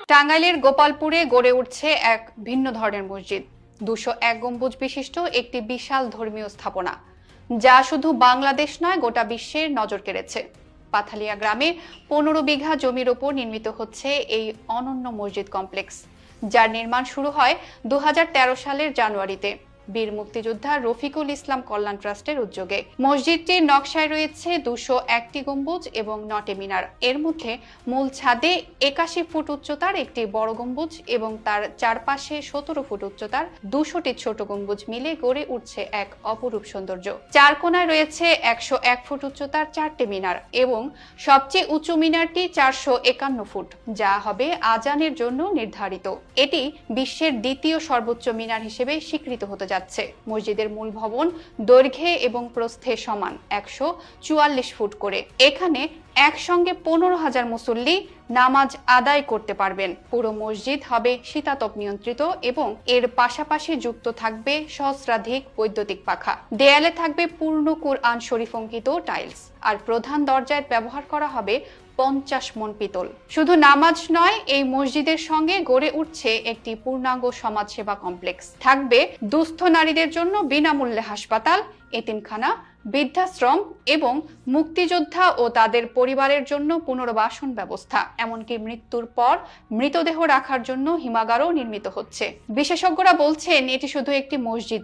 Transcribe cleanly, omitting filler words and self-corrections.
টাঙ্গাইলের গোপালপুরে গড়ে উঠছে এক ভিন্ন ধরনের মসজিদ। 201 গম্বুজ বিশিষ্ট একটি বিশাল ধর্মীয় স্থাপনা, যা শুধু বাংলাদেশ নয়, গোটা বিশ্বের নজর কেড়েছে। পাথালিয়া গ্রামে 15 বিঘা জমির ওপর নির্মিত হচ্ছে এই অনন্য মসজিদ কমপ্লেক্স, যার নির্মাণ শুরু হয় 2013 সালের জানুয়ারিতে বীর মুক্তিযোদ্ধা রফিকুল ইসলাম কল্যাণ ট্রাস্টের উদ্যোগে। মসজিদটির নকশায় রয়েছে 201টি গম্বুজ এবং 9টি মিনার। এর মধ্যে মূল ছাদে 81 ফুট উচ্চতার একটি বড় গম্বুজ এবং তার চারপাশে 17 ফুট উচ্চতার 200টি ছোট গম্বুজ মিলে গড়ে উঠছে এক অপরূপ সৌন্দর্য। চার কোণায় রয়েছে 101 ফুট উচ্চতার 4টি মিনার এবং সবচেয়ে উঁচু মিনারটি 451 ফুট, যা হবে আজানের জন্য নির্ধারিত। এটি বিশ্বের দ্বিতীয় সর্বোচ্চ মিনার হিসেবে স্বীকৃত হতে যাচ্ছে। মসজিদের মূল ভবন দৈর্ঘ্যে এবং প্রস্থে সমান 144 ফুট করে। এখানে একসঙ্গে 15,000 মুসল্লি নামাজ আদায় করতে পারবেন। পুরো মসজিদ হবে শীতাতপ নিয়ন্ত্রিত এবং এর পাশাপাশি যুক্ত থাকবে সহস্রাধিক বৈদ্যুতিক পাখা। দেয়ালে থাকবে পূর্ণ কুরআন শরীফ অঙ্কিত টাইলস, আর প্রধান দরজায় ব্যবহার করা হবে 50 মণ পিতল। শুধু নামাজ নয়, এই মসজিদের সঙ্গে গড়ে উঠছে একটি পূর্ণাঙ্গ সমাজসেবা কমপ্লেক্স। থাকবে দুস্থ নারীদের জন্য বিনামূল্যে হাসপাতাল, এতিমখানা, বৃদ্ধাশ্রম এবং মুক্তিযোদ্ধা ও তাদের পরিবারের জন্য পুনর্বাসন ব্যবস্থা। এমনকি মৃত্যুর পর মৃতদেহ রাখার জন্য হিমাগারও নির্মিত হচ্ছে। বিশেষজ্ঞরা বলছেন, এটি শুধু একটি মসজিদ